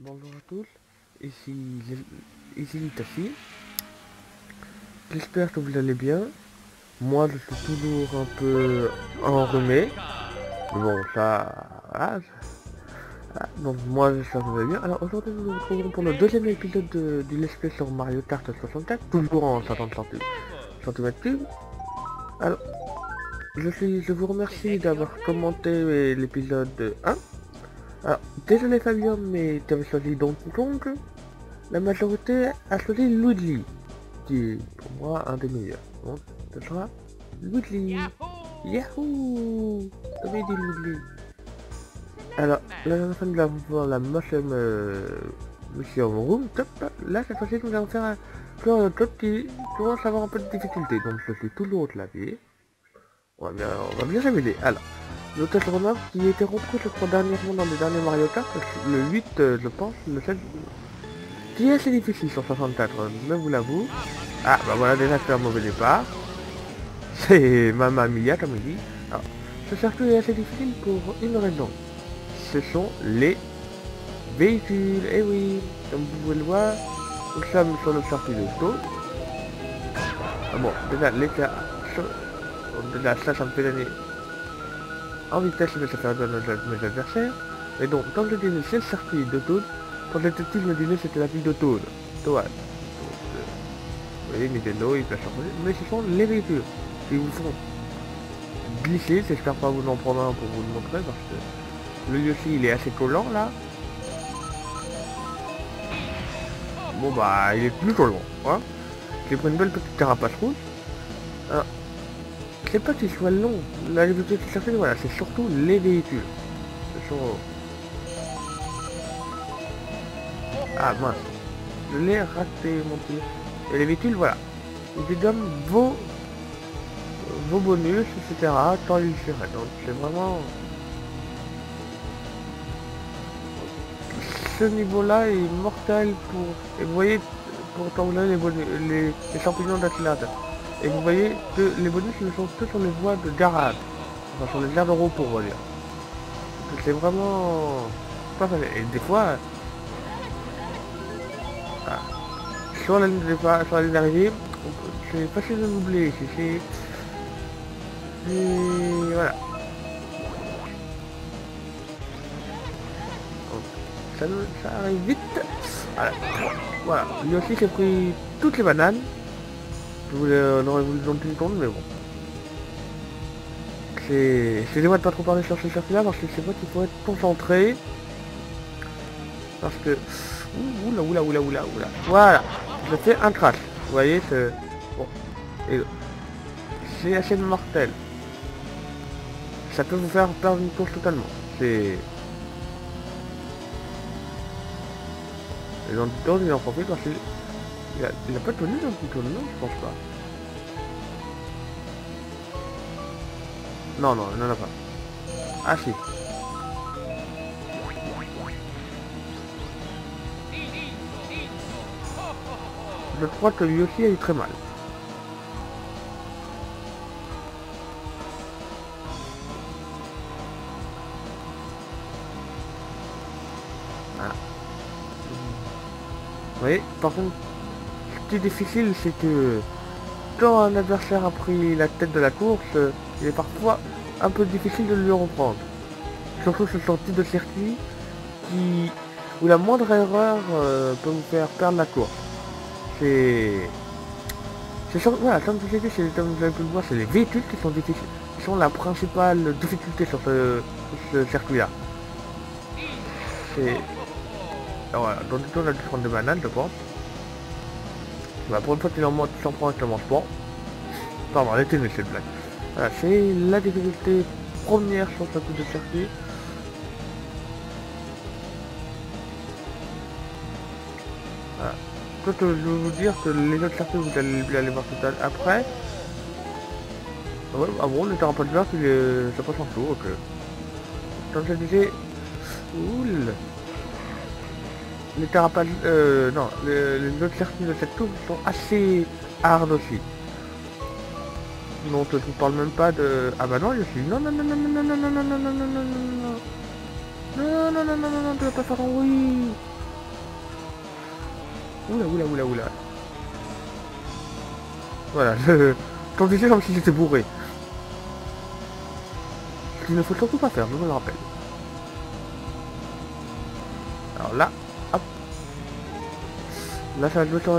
Bonjour à tous, ici, ici Litachi. J'espère que vous allez bien. Moi, je suis toujours un peu enrhumé. Mais bon, ça... donc moi, j'espère que vous allez bien. Alors aujourd'hui, nous nous retrouvons pour le deuxième épisode du Let's Play sur Mario Kart 64, toujours en 50 cm3. Alors, je vous remercie d'avoir commenté l'épisode 1. Alors, désolé Fabien, mais tu avais choisi Donkey Kong. La majorité a choisi Luigi, qui est pour moi un des meilleurs. Donc, ce sera Luigi. Yahoo! T'avais dit Luigi. Alors, la dernière fois nous avons fait la Mushroom Room. Top. Là, cette fois-ci, nous allons faire un plan de top qui commence à avoir un peu de difficulté. Donc, je suis toujours au clavier. On va bien s'amuser. Alors, le test runner qui était repris, je crois, dernièrement dans les derniers Mario Kart, le 8, je pense, le 7, qui est assez difficile sur 64, je vous l'avoue. Ah, bah voilà, déjà c'est un mauvais départ. C'est Mamma Mia, comme on dit. Alors, ce circuit est assez difficile pour une raison. Ce sont les véhicules. Eh oui, comme vous pouvez le voir, nous sommes sur le circuit de Saut. Ah bon, déjà, déjà ça me fait gagner en vitesse, mais ça fait mes adversaires. Et donc, comme je disais, c'est le circuit de Toad. Quand j'étais petit, je me disais c'était la ville de Toad. Toad. Vous voyez, Nintendo, il place en mais ce sont les véhicules qui vous font glisser. J'espère pas vous en prendre un pour vous le montrer parce que le Yoshi il est assez collant là. Bon bah il est plus collant. Hein. J'ai pris une belle petite carapace rouge. Alors, c'est pas qu'il soit long. La difficulté de chercher, voilà, c'est surtout les véhicules. Ce sont... Ah mince. Je l'ai raté mon tir. Et les véhicules, voilà. Ils vous donnent vos bonus, etc. Quand ils seraient. Donc c'est vraiment... Ce niveau-là est mortel pour... Et vous voyez, pour quand vous avez les champignons d'Atlante. Et vous voyez que les bonus ne sont que sur les voies de garage. Enfin, sur les aires de repos, on va dire. C'est vraiment... pas facile. Et des fois... Ah, sur la ligne de départ, sur la ligne d'arrivée, c'est facile de l'oublier. Et voilà. Donc, ça arrive vite. Voilà. Voilà. Lui aussi j'ai pris toutes les bananes. On aurait voulu dans une compte, mais bon. Excusez-moi de pas trop parler sur ce circuit-là parce que c'est vrai qu'il faut être concentré. Parce que... Oula. Voilà. Je fais un crash. Vous voyez, c'est... Bon. Et... C'est assez mortel. Ça peut vous faire perdre une course totalement. C'est... Et dans le temps, il en profite parce qu'il... Il a pas tenu dans le tour, non, je pense pas. Non, il n'en a pas. Ah si. Je crois que lui aussi a eu très mal. Voilà. Vous voyez, par contre, ce qui est difficile, c'est que quand un adversaire a pris la tête de la course, il est parfois un peu difficile de lui reprendre. Surtout ce type de circuit où la moindre erreur peut vous faire perdre la course. C'est... Voilà, comme je vous ai dit, comme vous avez pu le voir, c'est les véhicules qui sont difficiles, qui sont la principale difficulté sur ce circuit-là. C'est... Alors voilà, donc on a dû prendre des bananes, je pense. Bah, pour une fois qu'il s'en prend, je ne mange pas. Pardon, arrêtez de cette blague. Voilà, c'est la difficulté première sur ce type de circuit. Voilà. Donc, je vais vous dire que les autres circuits, vous allez aller voir tout à l'heure après. Ah ouais, ah bon, le terrain pas de vert, ça passe en dessous, ok. Comme je disais, oul, les thérapeutes, non, les autres circuits de cette tour sont assez hard aussi. Non, je ne parle même pas de... Ah bah non, je suis... Non, tu vas pas faire un oui. Oula, oula, oula, oula. Voilà, je conduisais comme si j'étais bourré. Ce qu'il ne faut surtout pas faire, je vous le rappelle. Alors là, hop. Là, ça doit être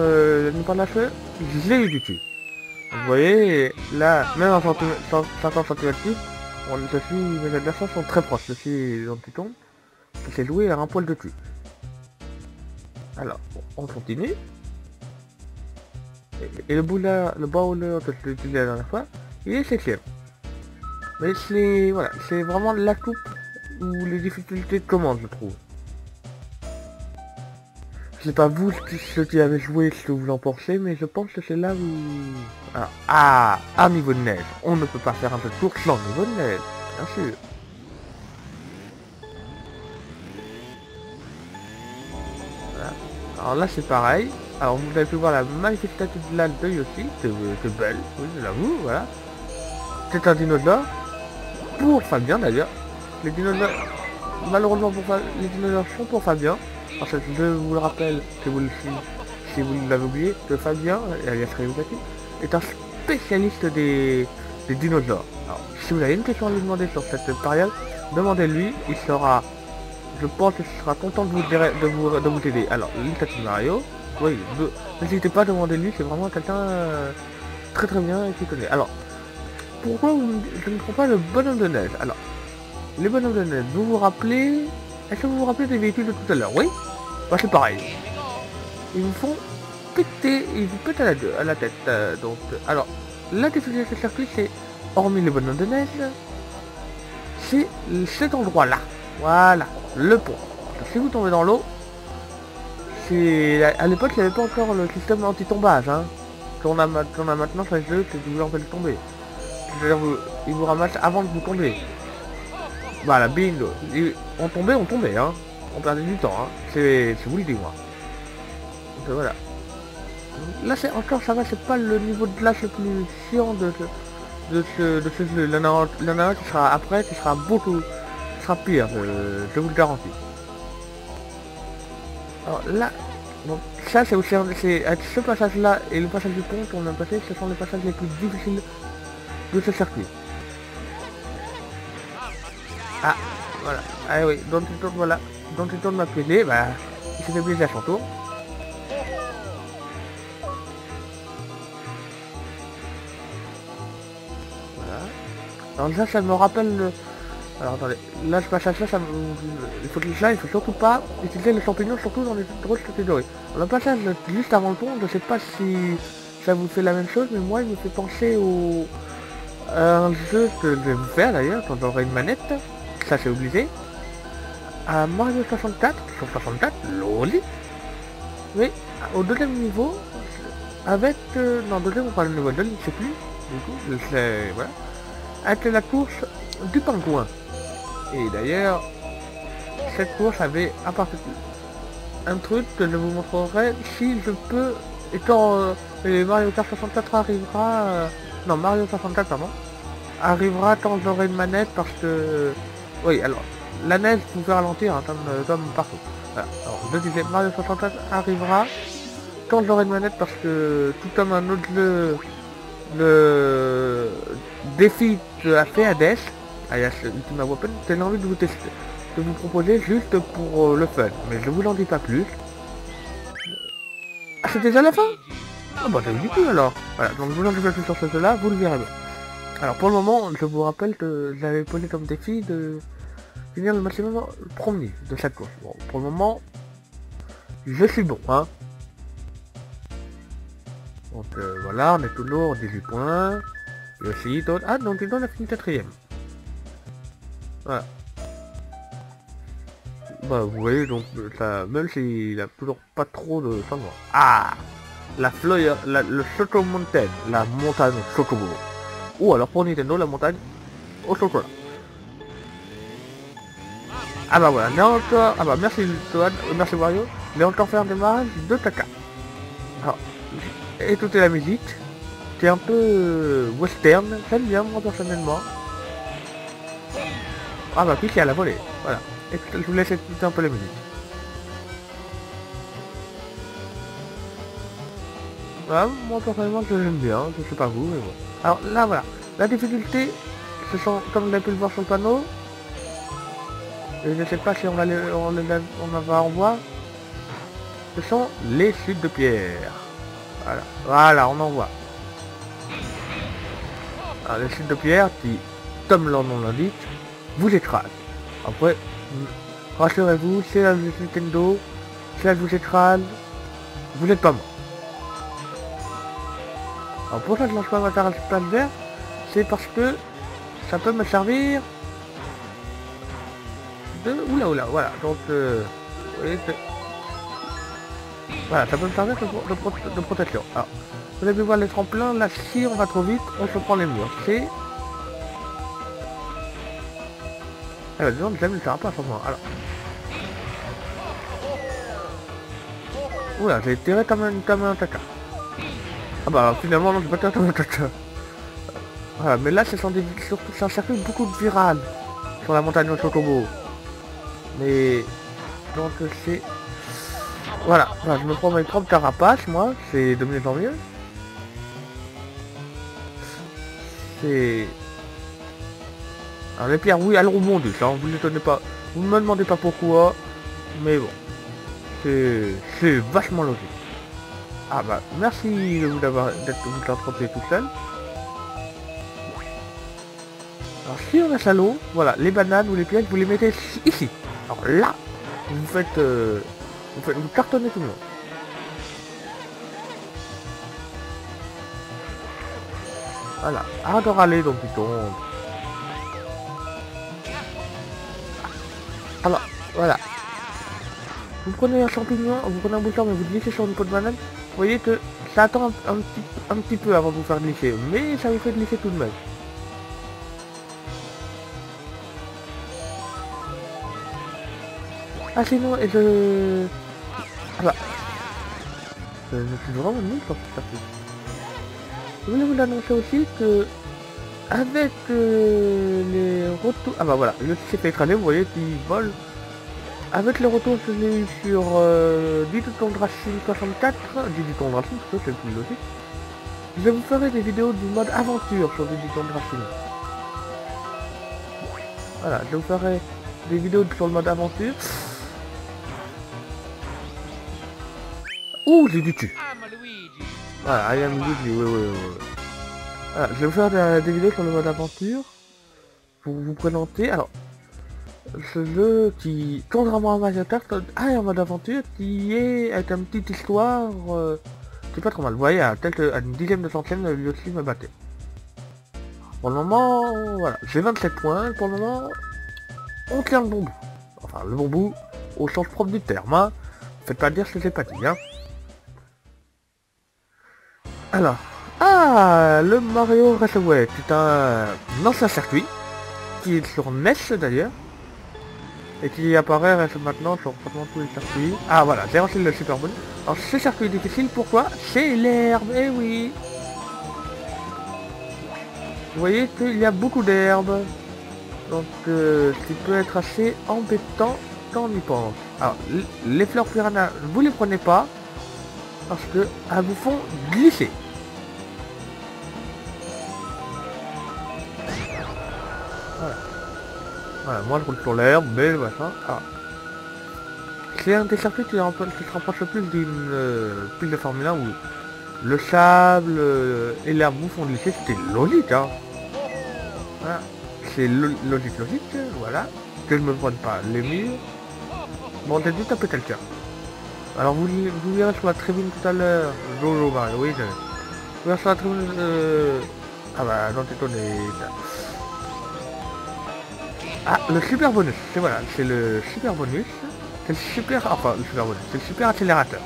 ne pas lâcher. Je l'ai eu du dessus. Vous voyez, là, même en 50 cm, mes adversaires sont très proches. Je suis dans le piton, qui s'est joué à un poil de dessus. Alors, on continue. Et le bas roller que je utilisé la dernière fois, il est 7ème. Mais c'est voilà, c'est vraiment la coupe où les difficultés commencent, je trouve. Je sais pas vous ceux qui avez joué ce que vous en pensez, mais je pense que c'est là où... Alors, un niveau de neige. On ne peut pas faire un jeu de tour sans niveau de neige, bien sûr. Voilà. Alors là c'est pareil. Alors vous avez pu voir la magnifique statue de l'Alteuil aussi, c'est belle, oui je l'avoue, voilà. C'est un dinosaure, pour Fabien d'ailleurs. Les dinosaures, malheureusement les dinosaures sont pour Fabien. Parce que je vous le rappelle, si vous l'avez oublié, que Fabien, alias Ryukaki, est un spécialiste des dinosaures. Alors si vous avez une question à lui demander sur cette période, demandez-lui, il sera, je pense qu'il sera content de vous aider. Alors, le statue de Mario, oui, n'hésitez pas à demander lui, c'est vraiment quelqu'un très très bien et qui connaît. Alors, pourquoi je ne prends pas le bonhomme de neige? Alors, les bonhommes de neige, vous vous rappelez... Est-ce que vous vous rappelez des véhicules de tout à l'heure? Oui. Bah c'est pareil. Ils vous font péter, ils vous pètent à la tête. Donc, alors, la difficulté de ce circuit, c'est, hormis les bonhommes de neige, c'est cet endroit-là. Voilà, le pont. Donc, si vous tombez dans l'eau, à l'époque, il n'y avait pas encore le système anti-tombage, hein. Qu'on a maintenant sur les jeux, que vous empêchez de tomber. C'est-à-dire, ils vous ramassent avant de vous tomber. Voilà, bingo. On tombait, hein. On perdait du temps, hein. C'est vous le dis, moi. Donc, voilà. Là, c'est encore, ça va, c'est pas le niveau de glace le plus chiant de ce jeu. Il y en a un qui sera après, qui sera pire, je vous le garantis. Alors là, donc ça c'est aussi ce passage là et le passage du pont qu'on a passé, ce sont les passages les plus difficiles de ce circuit. Ah, voilà. Ah oui, donc il tourne, voilà. Donc il tourne ma pilée, bah, il s'est fait plaisir à son tour. Voilà. Alors ça me rappelle... Alors attendez, là ce passage là, il faut surtout pas utiliser les champignons, surtout dans les grosses catégories. Le passage juste avant le pont, je sais pas si ça vous fait la même chose, mais moi il me fait penser à un jeu que je vais vous faire d'ailleurs, quand j'aurai une manette, ça c'est obligé, à Mario 64, sur 64, loli, mais au deuxième niveau, avec, non deuxième ou pas le niveau 2, je ne sais plus, du coup, voilà, avec la course du pingouin. Et d'ailleurs, cette course avait un truc que je vous montrerai si je peux, étant Mario Kart 64 arrivera, non Mario 64 pardon, arrivera quand j'aurai une manette parce que, oui alors, la neige vous fait ralentir hein, comme partout. Voilà. Alors je disais Mario 64 arrivera quand j'aurai une manette parce que tout comme un autre jeu, le défi de la fait Hades, alias Ultima Weapon, j'ai envie de vous tester, de vous proposer juste pour le fun, mais je vous en dis pas plus. Ah c'est déjà la fin? Ah bah c'est du coup alors. Voilà, donc je vous en dis pas plus sur ce jeu là, vous le verrez bien. Alors pour le moment, je vous rappelle que j'avais posé comme défi de finir le maximum premier de chaque course. Bon, pour le moment, je suis bon, hein. Donc voilà, on est toujours 18 points. Et aussi, ah donc il a fini 4ème. Voilà. Bah vous voyez donc ça, même s'il a toujours pas trop de changement. Ah, la fleur, le Choco Mountain, la montagne Chocobo. Ou alors pour Nintendo la montagne au chocolat. Ah bah voilà, encore, ah bah merci Toad, merci Wario, mais encore faire un démarrage de caca. Alors, écoutez la musique, c'est un peu western, j'aime bien moi personnellement. Ah bah puis c'est à la volée, voilà. Et je vous laisse écouter un peu la musique. Ah, moi personnellement je l'aime bien, je sais pas vous, mais bon. Alors là voilà, la difficulté, ce sont, comme vous avez pu le voir sur le panneau, et je sais pas si on va en voir, ce sont les chutes de pierre. Voilà, voilà, on en voit. Alors les chutes de pierre qui, comme leur nom l'indique, vous écrasent. Après, rassurez-vous, c'est la Nintendo, si elle vous écrase, vous n'êtes pas mort. Alors pour ça je lance pas ma carte espace vert, c'est parce que ça peut me servir de... Oula, voilà, donc vous voyez que... Voilà, ça peut me servir de protection. Alors, vous avez pu voir les tremplins, là si on va trop vite, on se prend les murs. C'est... Alors disons que ça ne sert pas à ce moment. Alors... Oula, j'ai tiré comme un caca. Ah bah finalement non, j'ai pas tiré comme un caca. Voilà, mais là surtout c'est un circuit beaucoup de viral sur la montagne au Chocobo. Mais donc c'est... Voilà, je me prends mes propres carapaces, moi, c'est de mieux en mieux. C'est... Alors les pierres, oui, elles rebondissent, hein, vous ne l'étonnez pas. Vous ne me demandez pas pourquoi, mais bon. C'est vachement logique. Ah bah, merci de vous d'être trompé tout seul. Alors si on a salaud, voilà, les bananes ou les pièges, vous les mettez ici. Alors là, vous cartonnez tout le monde. Voilà, arrête de râler donc il tombe. Alors, voilà. Vous prenez un champignon, vous prenez un bouton mais vous glissez sur une peau de banane. Vous voyez que ça attend un petit peu avant de vous faire glisser, mais ça vous fait glisser tout de même. Ah sinon, et je... Voilà. Je suis vraiment nul sur cette partie. Je voulais vous annoncer aussi que avec les retours... Ah bah voilà, le s'est fait écraser, vous voyez qu'il vole. Avec le retour que j'ai eu sur Digital Racing 64, Digital Racing, c'est le plus logique, je vous ferai des vidéos du mode aventure sur Digital Racing. Voilà, je vous ferai des vidéos sur le mode aventure. Ouh, j'ai du cul. Voilà, I am Luigi, oui. Voilà, je vais vous faire des vidéos sur le mode aventure pour vous présenter. Alors, ce jeu qui, contrairement à Mario Kart, a un mode aventure qui est avec une petite histoire qui est pas trop mal. Vous voyez, à une dixième de centième, lui aussi me battait. Pour le moment, voilà, j'ai 27 points. Pour le moment, on tient le bon bout. Enfin, le bon bout au sens propre du terme. Hein. Faites pas dire que c'est pas dit. Hein. Alors, le Mario Raceway, c'est un ancien circuit qui est sur NES d'ailleurs. Et qui apparaît maintenant sur pratiquement tous les circuits. Ah voilà, j'ai lancé le Super Bonus. Alors ce circuit est difficile, pourquoi? C'est l'herbe, eh oui. Vous voyez qu'il y a beaucoup d'herbe. Donc ce qui peut être assez embêtant quand on y pense. Alors les fleurs piranha, vous les prenez pas. Parce que elles vous font glisser. Voilà. Voilà, moi je roule sur l'herbe, mais machin. Ah. C'est un des circuits qui se rapproche le plus d'une piste de Formule 1 où le sable et l'herbe vous font glisser, c'était logique hein. Voilà. C'est logique, voilà. Que je me prenne pas les murs. Bon, t'as dû taper quelqu'un. Alors vous verrez sur la tribune tout à l'heure. Jojo Mario, oui, vous verrez sur la tribune Ah bah non t'étonnes. Ah, le super bonus, c'est voilà, c'est le super bonus. C'est le super... Enfin, le super bonus, c'est le super accélérateur.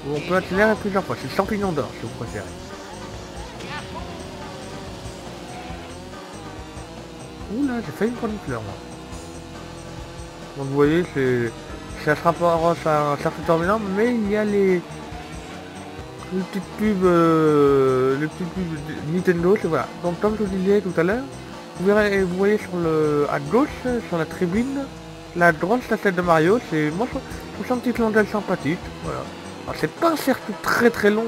Où on peut accélérer plusieurs fois, c'est le champignon d'or si vous préférez. Ouh là, j'ai failli me prendre une fleur moi. Donc vous voyez, ça se rapproche à un certain terminal, mais il y a les petites pubs, Nintendo, c'est voilà. Donc comme je vous disais tout à l'heure, vous voyez à gauche, sur la tribune, la grande statue de Mario, moi je trouve ça un petit clin d'œil sympathique, voilà. Alors, c'est pas un circuit très long,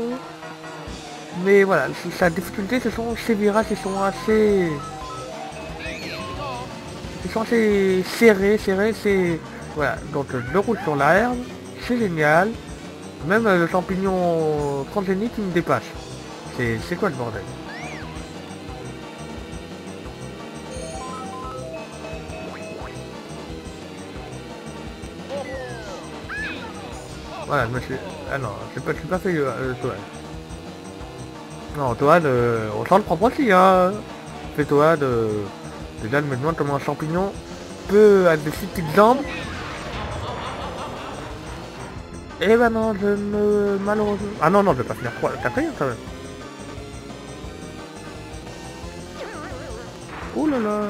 mais voilà, sa difficulté, ce sont ces virages qui sont assez... Ils sont assez serrés, c'est... Voilà, donc je roule sur la herbe, c'est génial. Même le champignon transgénique qui me dépasse. C'est quoi le bordel? Voilà, monsieur. Ah non, je suis pas fait Toad. Non, Toad, on sent le propre aussi, hein. Fais Toad, déjà, je me demande comment un champignon peut avoir des si petites jambes. Eh ben non, je ne... Malheureusement... Ah non, non, je vais pas finir 3, 4ème quand même. Oh là là.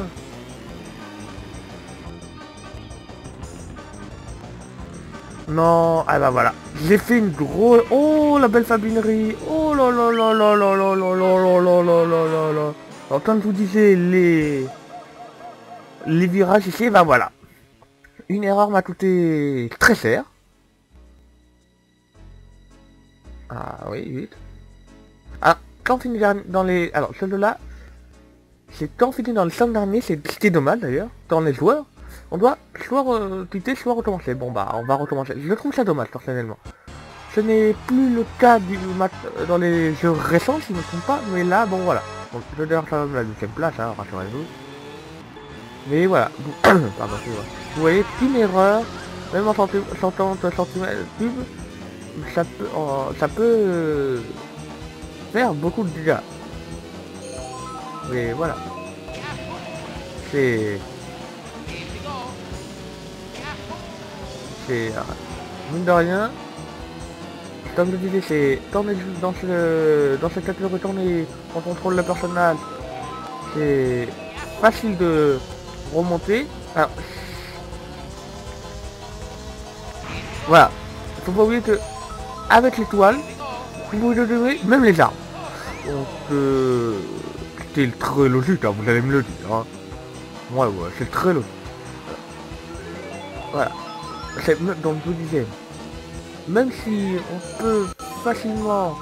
Non, ah bah voilà. J'ai fait une grosse... Oh, la belle fabinerie. Oh là là là là là là là là là là là là là là. Alors, comme je vous disais, les virages ici, bah voilà. Une erreur m'a coûté très cher. Ah oui, vite. Ah, quand on finit dans les... Alors, celui-là, c'est quand on finit dans les 5 derniers, c'était dommage d'ailleurs, dans les joueurs. On doit soit quitter, soit recommencer. Bon bah, on va recommencer. Je trouve ça dommage, personnellement. Ce n'est plus le cas du match dans les jeux récents, si je ne me trompe pas, mais là, bon voilà. Bon, je vais quand même la 8ème place, hein, rassurez-vous. Mais voilà. Pardon, excusez-moi. Vous voyez, une erreur, même en 130 cm3, ça peut faire beaucoup de dégâts. Mais voilà. C'est... mine de rien, comme je disais, c'est quand on est dans cette catégorie, quand on contrôle le personnage, c'est facile de remonter. Alors, voilà, il faut pas oublier que avec l'étoile, vous pouvez donner même les armes. Donc, c'est très logique, hein, vous allez me le dire. Hein. Ouais, c'est très logique. Voilà. Donc je vous disais, même si on peut facilement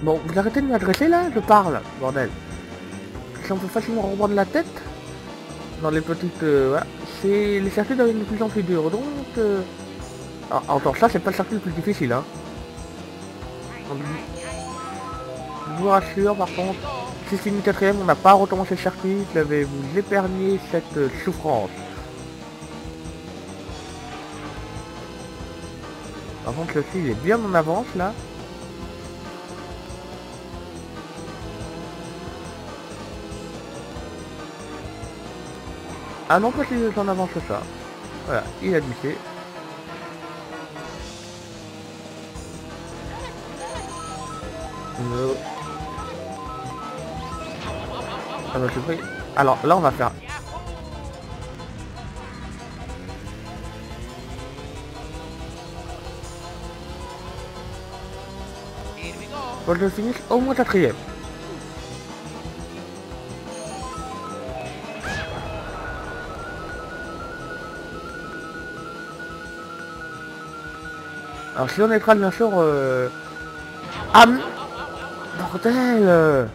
bon, vous arrêtez de m'adresser là, je parle, bordel. Si on peut facilement reprendre la tête dans les petites... voilà, c'est les circuits deviennent de plus en plus durs, donc... Alors, encore ça, c'est pas le circuit le plus difficile, hein. Donc, je vous rassure, par contre, si c'est une 4ème, on n'a pas recommencé le circuit, je vais vous épargner cette souffrance. Par contre, le fil est bien en avance, là. Ah non, pas si j'en avance que ça. Voilà, il a glissé. Ah bah, c'est vrai. Alors là, on va faire... Faut que je finisse au moins 4ème. Alors si on écrase bien sûr... Ah bordel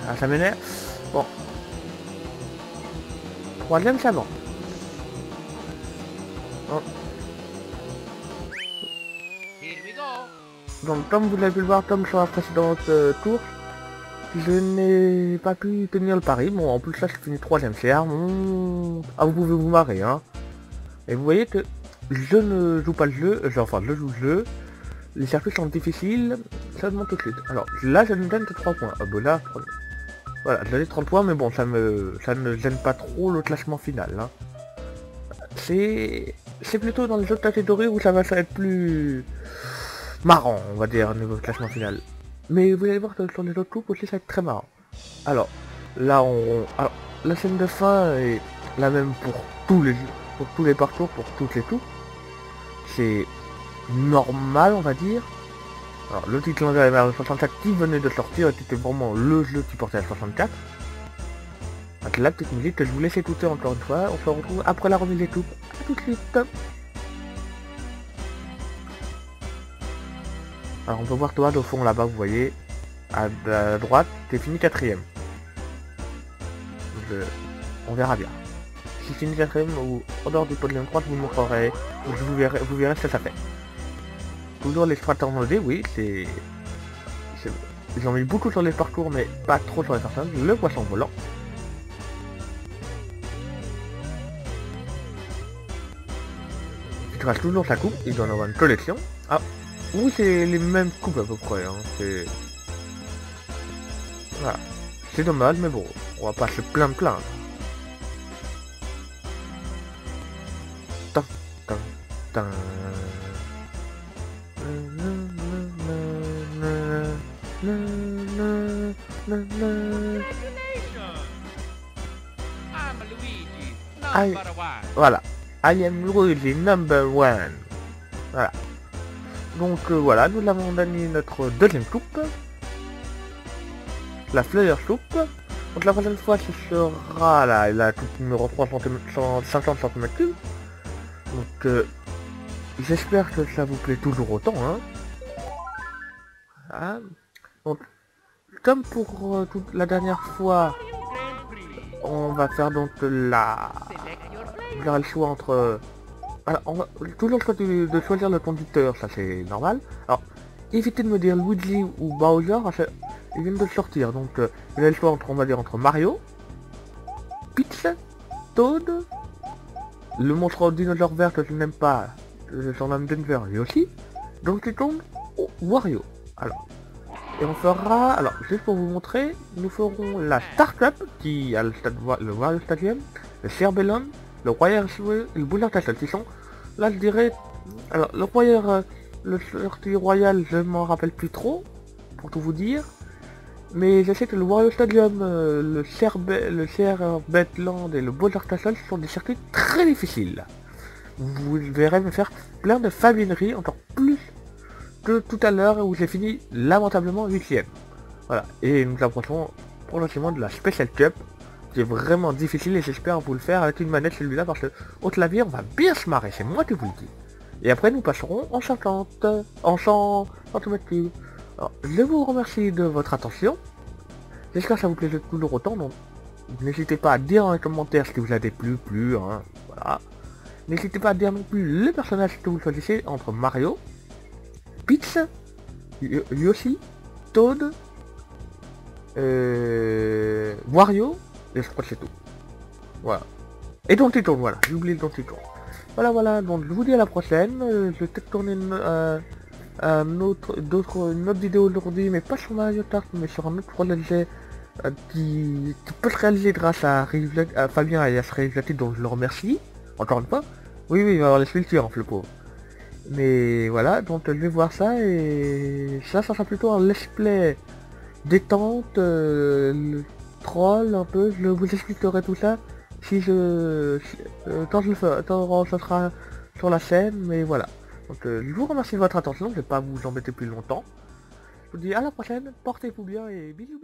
Ah ça m'énerve. Bon. 3ème ça va. Bon. Donc comme vous l'avez pu le voir, comme sur la précédente course, je n'ai pas pu tenir le pari. Bon, en plus là, je finis 3ème CR. Ah, vous pouvez vous marrer, hein. Et vous voyez que je ne joue pas le jeu. Enfin, je joue le jeu. Les circuits sont difficiles. Ça demande tout de suite. Alors, là, je ne donne que 3 points. Ah, bah là, voilà, j'avais 30 points, mais bon, ça ne gêne pas trop le classement final. Hein. C'est plutôt dans les autres catégories où ça va être plus marrant, on va dire, au niveau du classement final. Mais vous allez voir que sur les autres coupes aussi ça va être très marrant. Alors, là alors, la scène de fin est la même pour tous les parcours, pour toutes les coupes. C'est normal on va dire. Alors le titre légendaire Mario 64 qui venait de sortir était vraiment le jeu qui portait à 64. Avec la petite musique que je vous laisse écouter encore une fois. On se retrouve après la remise des coupes. A tout de suite. Alors on peut voir Toad au fond là-bas, vous voyez. À droite, t'es fini 4ème. On verra bien. Si c'est une 4ème ou en dehors du podium 3, je vous montrerai. Vous verrez ce que ça fait. Toujours les stratèges modés, oui, ils ont mis beaucoup sur les parcours, mais pas trop sur les personnes. Le poisson volant. Il trace toujours sa coupe, il doit en avoir une collection. Ah, oui, c'est les mêmes coupes à peu près, hein. C'est... Voilà. C'est dommage, mais bon, on va pas se plaindre. Tan, tan, tan. Voilà, I am Luigi number one. Voilà. Donc voilà, nous avons gagné notre deuxième coupe. La Fleur Soup. Donc la prochaine fois ce sera la coupe numéro 3 150 cm3. Donc j'espère que ça vous plaît toujours autant, hein. Voilà. Donc comme pour toute la dernière fois, on va faire donc vous aurez le choix entre... Alors, on va toujours le choix de choisir le conducteur, ça c'est normal. Alors, évitez de me dire Luigi ou Bowser, ils viennent de sortir, donc vous avez le choix entre, on va dire, entre Mario, Peach, Toad, le monstre dinosaure vert que je n'aime pas, son nom Denver, lui aussi, Donkey Kong ou Wario. Alors, et on fera, alors juste pour vous montrer, nous ferons la Star Cup qui a le Wario Stadium, le Cerbellon, le Royal Sway et le Boulevard Castle qui sont, là je dirais, alors le Royal, le Circuit Royal je m'en rappelle plus trop, pour tout vous dire, mais je sais que le Wario Stadium, le Cerbellon et le Boulevard Castle sont des circuits très difficiles. Vous verrez me faire plein de fabineries, encore plus que tout à l'heure où j'ai fini lamentablement 8ème. Voilà, et nous approchons progressivement de la Special Cup, qui est vraiment difficile et j'espère vous le faire avec une manette celui-là parce que au clavier on va bien se marrer, c'est moi qui vous le dis. Et après nous passerons en 50, en 100 cm3. Alors, je vous remercie de votre attention. J'espère que ça vous plaît toujours autant, donc n'hésitez pas à dire dans les commentaires ce qui vous a déplu, hein, voilà. N'hésitez pas à dire non plus le personnage que vous choisissez entre Mario, Peach, Yoshi, Toad, Wario, et je crois que c'est tout. Voilà. Et Donkey Kong, voilà, j'ai oublié le Donkey Kong. Voilà, donc je vous dis à la prochaine. Je vais peut-être tourner une autre vidéo aujourd'hui, mais pas sur Mario Kart, mais sur un autre projet qui peut se réaliser grâce à Fabien et à ce réalisateur dont je le remercie. Encore une fois. Oui, il va avoir les sculptures, le pauvre. Mais voilà, donc je vais voir ça et ça sera plutôt un let's play détente, troll un peu, je vous expliquerai tout ça si quand je le ferai, quand ça sera sur la chaîne, mais voilà. Donc je vous remercie de votre attention, je vais pas vous embêter plus longtemps. Je vous dis à la prochaine, portez-vous bien et bisous.